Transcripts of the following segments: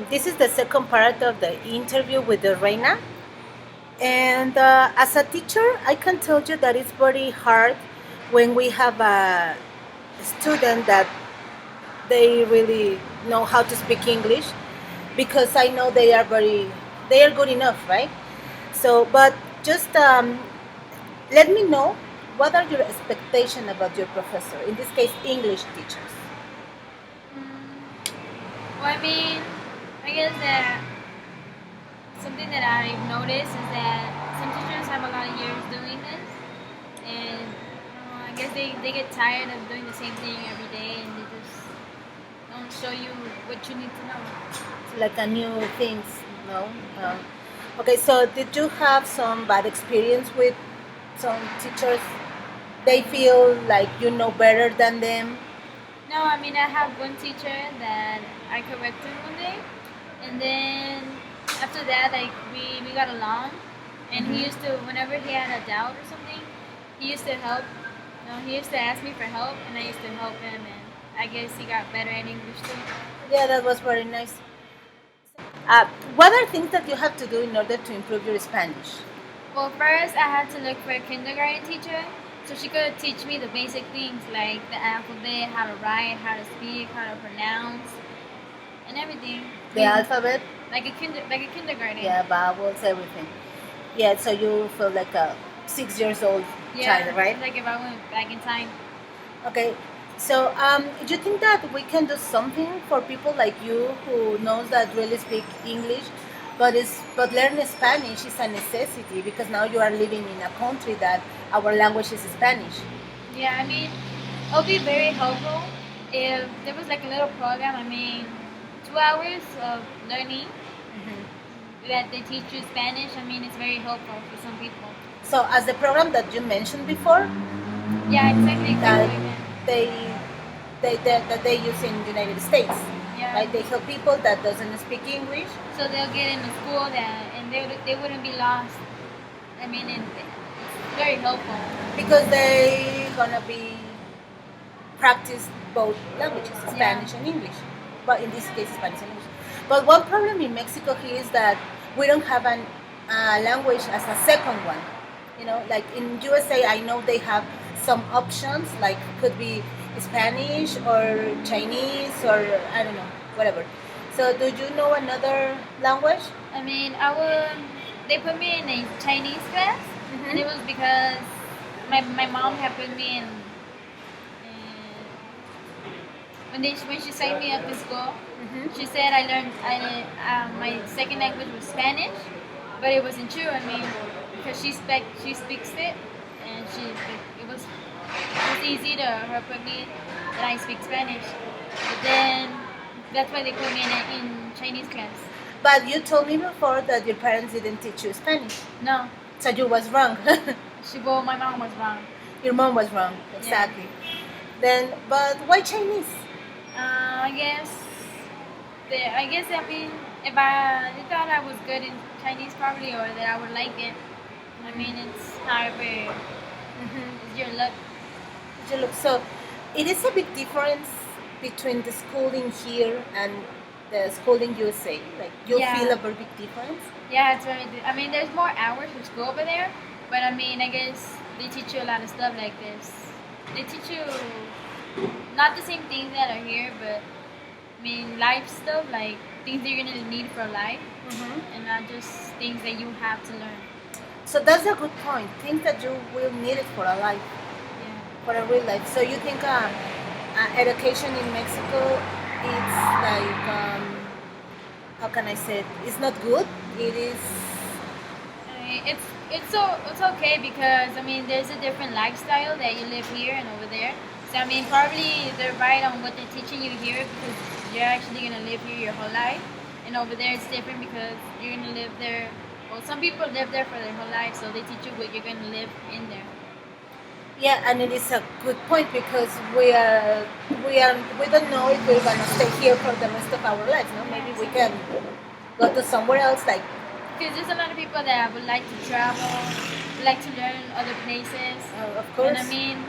This is the second part of the interview with the Reina. And as a teacher, I can tell you that it's very hard when we have a student that they really know how to speak English, because I know they are good enough, right? So, but just let me know what are your expectations about your professor, in this case, English teachers. Well, I guess that something that I've noticed is that some teachers have a lot of years doing this, and I guess they get tired of doing the same thing every day, and they just don't show you what you need to know. Like a new things, no? Okay, so did you have some bad experience with some teachers? They feel like you know better than them. No, I have one teacher that I corrected one day, and then after that, like we got along, and he used to, whenever he had a doubt or something, he used to help. He used to ask me for help, and I used to help him, and I guess he got better at English too. Yeah, that was very nice. What are things that you have to do in order to improve your Spanish? Well, first I had to look for a kindergarten teacher so she could teach me the basic things like the alphabet, how to write, how to speak, how to pronounce, and everything. The alphabet? Like a kindergarten. Yeah, vowels, everything. Yeah, so you feel like a 6 years old child, right? Like if I went back in time. Okay, so do you think that we can do something for people like you who knows that really speak English, but learn Spanish is a necessity because now you are living in a country that our language is Spanish. Yeah, it would be very helpful if there was like a little program. 2 hours of learning that they teach you Spanish. It's very helpful for some people. So as the program that you mentioned before, Yeah, exactly that like that. they that they use in the United States. Yeah. Right? They help people that doesn't speak English. So they'll get into school and they wouldn't be lost. It's very helpful. Because they gonna be practice both languages, Spanish and English. But in this case, Spanish and English. But one problem in Mexico here is that we don't have an language as a second one. You know, like in USA, I know they have some options, like could be Spanish or Chinese or I don't know, whatever. So, do you know another language? They put me in a Chinese class, and it was because my mom had put me in. When she signed me up in school, she said my second language was Spanish, but it wasn't true. Because she speaks it, and it was easy to her put me that I speak Spanish. But then that's why they put me in Chinese class. But you told me before that your parents didn't teach you Spanish. No. So you was wrong. My mom was wrong. Your mom was wrong, exactly. Yeah. Then, but why Chinese? I guess. If I thought I was good in Chinese, probably, or that I would like it. It's however, it's your luck. It's your luck. So, it is a big difference between the schooling here and the schooling USA. Like, you feel a very big difference. Yeah, it's very. There's more hours for school over there, but I guess they teach you a lot of stuff like this. They teach you not the same things that are here, but life stuff, like things that you're gonna need for life, and not just things that you have to learn. So that's a good point. Things that you will need it for a life, for a real life. So you think education in Mexico, it's like how can I say it? It's not good. It is. It's okay because there's a different lifestyle that you live here and over there. So probably they're right on what they're teaching you here because you're actually gonna live here your whole life, and over there it's different because you're gonna live there. Well, some people live there for their whole life, so they teach you what you're gonna live in there. Yeah, and it is a good point because we don't know if we're gonna stay here for the rest of our lives. No, maybe we can go to somewhere else, like. Because there's a lot of people that would like to travel, would like to learn other places. Of course. And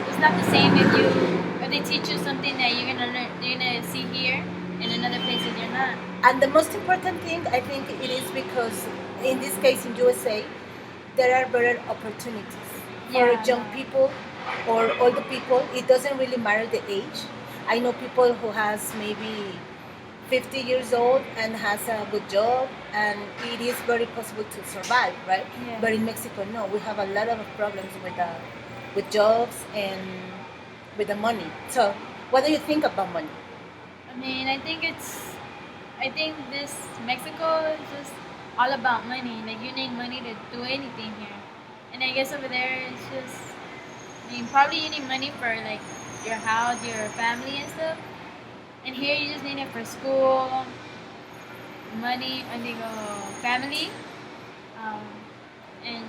it's not the same if they teach you something that you're gonna see here in another place that you're not. And the most important thing, I think, it is because in this case in USA, there are better opportunities for Yeah, young people or older people. It doesn't really matter the age. I know people who has maybe 50 years old and has a good job, and it is very possible to survive, right? Yeah. But in Mexico, no, we have a lot of problems with jobs and with the money. So, what do you think about money? I mean, I think this Mexico is just all about money. Like you need money to do anything here, and I guess over there it's just, I mean, probably you need money for like your house, your family and stuff. And here you just need it for school, money, I think, family, um, and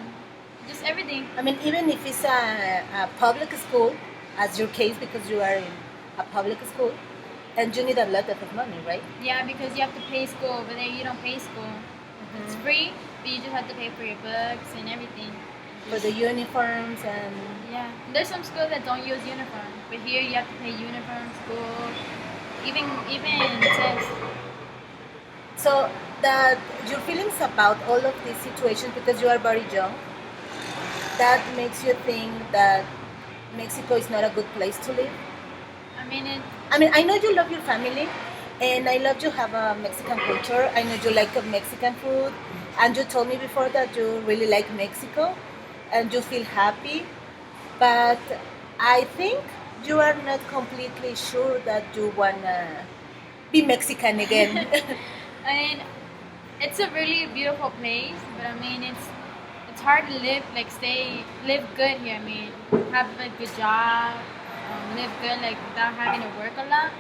just everything. I mean, even if it's a public school, as your case, because you are in a public school, and you need a lot of money, right? Yeah, because you have to pay school over there. You don't pay school. It's free, but you just have to pay for your books and everything. For the uniforms and Yeah, there's some schools that don't use uniform, but here you have to pay uniform, school, even tests. so that your feelings about all of these situations, because you are very young, that makes you think that Mexico is not a good place to live. I mean, it, I mean, I know you love your family, and I love you have a Mexican culture. I know you like Mexican food, and you told me before that you really like Mexico, and you feel happy. But I think you are not completely sure that you wanna be Mexican again. I mean, it's a really beautiful place, but I mean, it's hard to live live good here. I mean, have a good job, live good like without having to work a lot.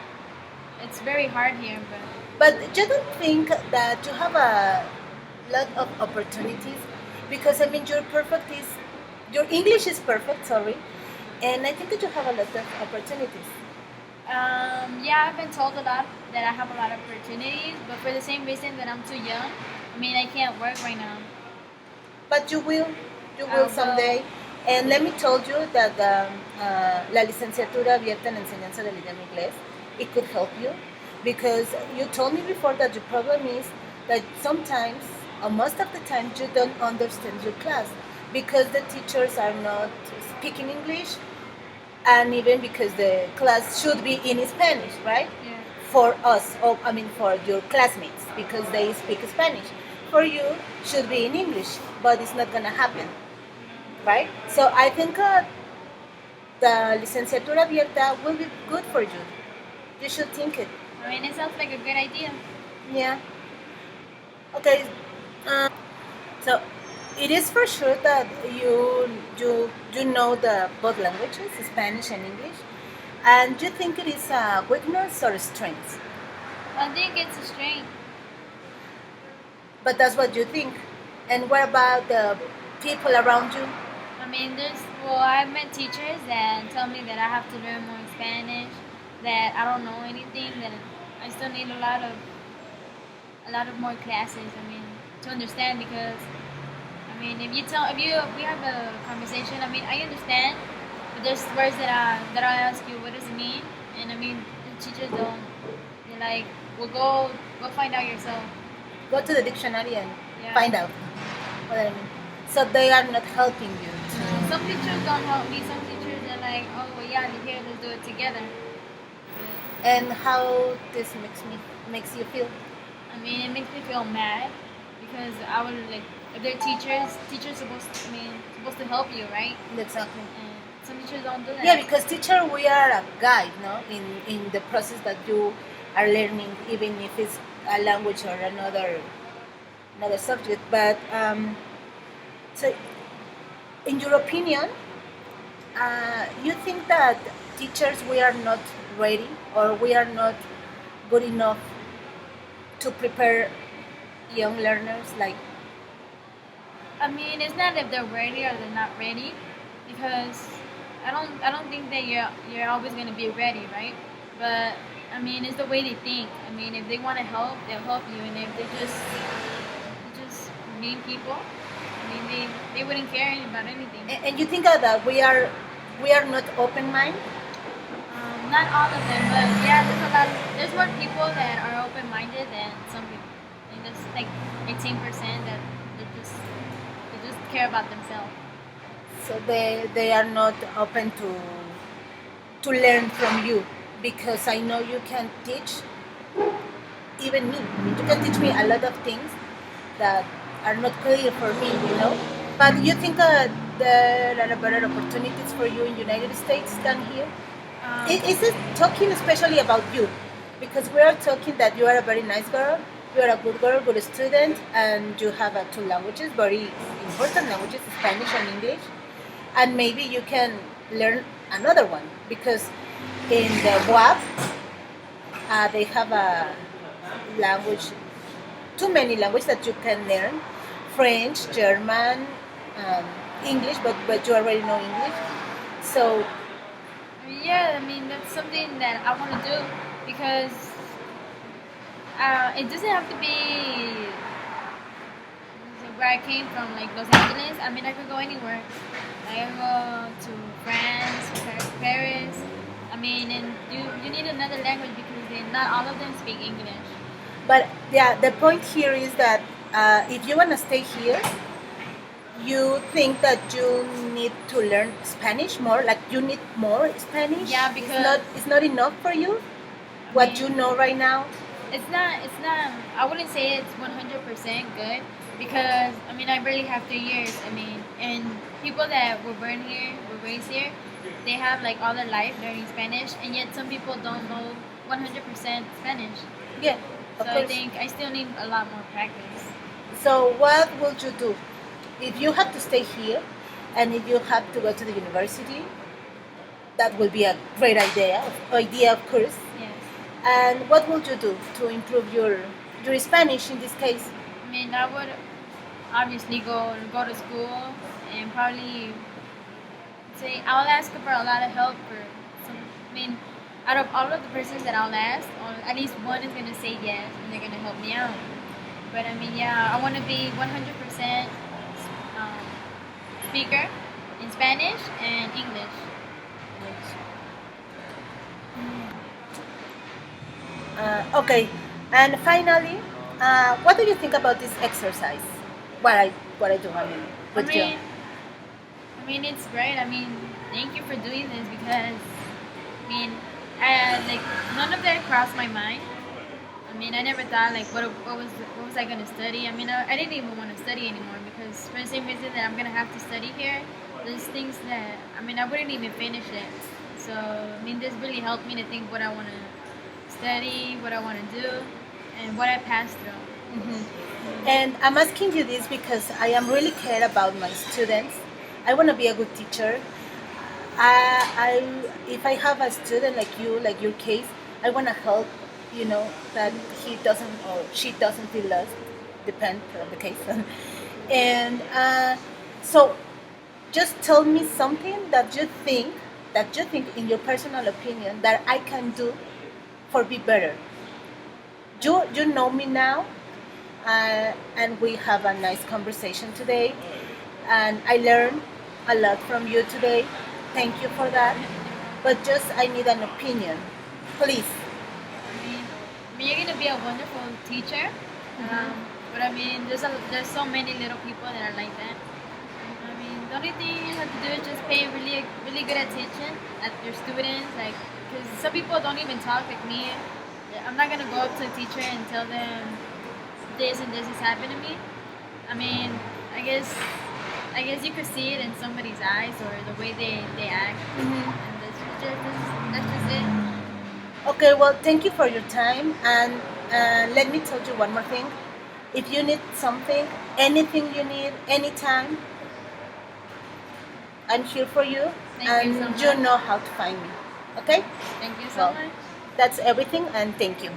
It's very hard here, but But you don't think that you have a lot of opportunities, because I mean your English is perfect, sorry, and I think that you have a lot of opportunities. yeah, I've been told a lot that I have a lot of opportunities, but for the same reason that I'm too young. I mean, I can't work right now. But you I will will. someday. And let me tell you that la licenciatura abierta en enseñanza del idioma inglés, it could help you, because you told me before that your problem is that sometimes, or most of the time, you don't understand your class because the teachers are not speaking English, and even because the class should be in Spanish, right? Yeah. For us, or I mean for your classmates, because they speak Spanish. For you, should be in English, but it's not gonna happen, right? So I think the licenciatura abierta will be good for you. You should think it. I mean, it sounds like a good idea. Yeah. Okay. So it is for sure that you know the both languages, Spanish and English, and you think it is a weakness or a strength. I think it's a strength. But that's what you think. And what about the people around you? I mean, I've met teachers that tell me that I have to learn more Spanish, that I don't know anything, that I still need a lot of more classes. I mean, to understand because, I mean, if we have a conversation, I mean, I understand, but there's words that I ask you, what does it mean? And I mean, the teachers don't. They're like, go find out yourself. Go to the dictionary and Yeah. find out what I mean. So they are not helping you. No, some teachers don't help me. Some teachers are like, oh, well, yeah, here, let's do it together. And how this makes you feel? I mean, it makes me feel mad because I would like if they're teachers supposed to help you, right? Exactly. And some teachers don't do that. Yeah, because teacher, we are a guide, no, in the process that you are learning, even if it's a language or another subject. But so, in your opinion, you think that teachers we are not ready, or we are not good enough to prepare young learners, like I mean, it's not if they're ready or they're not ready, because I don't think that you're always gonna be ready, right? But I mean, it's the way they think. I mean, if they want to help, they'll help you, and if they just mean people, I mean, they wouldn't care about anything. and you think that we are not open mind. Not all of them, but yeah, there's more people that are open minded than some people. And there's like 18% that they just care about themselves. So they are not open to learn from you, because I know you can teach even me. I mean, you can teach me a lot of things that are not clear for me, you know. But you think there are better opportunities for you in United States than here? Is it talking especially about you? Because we are talking that you are a very nice girl, good student, and you have two languages, very important languages, Spanish and English. And maybe you can learn another one, because in the WAP they have a language, too many languages that you can learn: French, German, um, English, but you already know English. So Yeah, I mean that's something that I want to do because it doesn't have to be where I came from, like Los Angeles. I mean, I could go anywhere. I can go to France, Paris. I mean, and you need another language because not all of them speak English. but yeah, the point here is that if you want to stay here, you think that you need to learn Spanish more, like you need more Spanish. Yeah, because it's not enough for you. What you know right now. It's not. I wouldn't say it's 100% good because I mean I barely have 3 years. I mean, and people that were born here, were raised here, they have like all their life learning Spanish, and yet some people don't know 100% Spanish. Yeah, So of I course. think I still need a lot more practice. So what would you do if you had to stay here, and if you had to go to the university? That would be a great idea, of course. Yes. And what would you do to improve your Spanish in this case? I mean, I would obviously go to school and probably say I'll ask for a lot of help for some. I mean, out of all of the persons that I'll ask, at least one is gonna say yes and they're gonna help me out. But I mean, yeah, I want to be 100% um, speaker in Spanish and English. Okay, and finally, what do you think about this exercise? What I do, I mean, I with you. mean, I mean, it's great. I mean, thank you for doing this because, I mean, like none of that crossed my mind. I mean, I never thought like what was I gonna study. I mean, I didn't even want to study anymore because for the same reason that I'm gonna have to study here, there's things that I mean I wouldn't even finish it. So I mean, this really helped me to think what I want to study, what I want to do, and what I passed through. And I'm asking you this because I am really care about my students. I want to be a good teacher. If I have a student like you, like your case, I want to help. You know that he doesn't or she doesn't feel lost. Depend on the case. And so, just tell me something that you think in your personal opinion that I can do for be better. You know me now, and we have a nice conversation today, and I learned a lot from you today. Thank you for that. But just I need an opinion, please. I mean, you're gonna be a wonderful teacher. But I mean, there's so many little people that are like that. I mean, the only thing you have to do is just pay really good attention at your students, like because some people don't even talk like me. I'm not gonna go up to a teacher and tell them this and this has happened to me. I mean, I guess I guess you could see it in somebody's eyes or the way they act, and that's just it. Okay, well, thank you for your time, and let me tell you one more thing. If you need something, anything you need, anytime, I'm here for you, Thank you so and much. you know how to find me. Okay? Thank you so Well, much. that's everything, and thank you.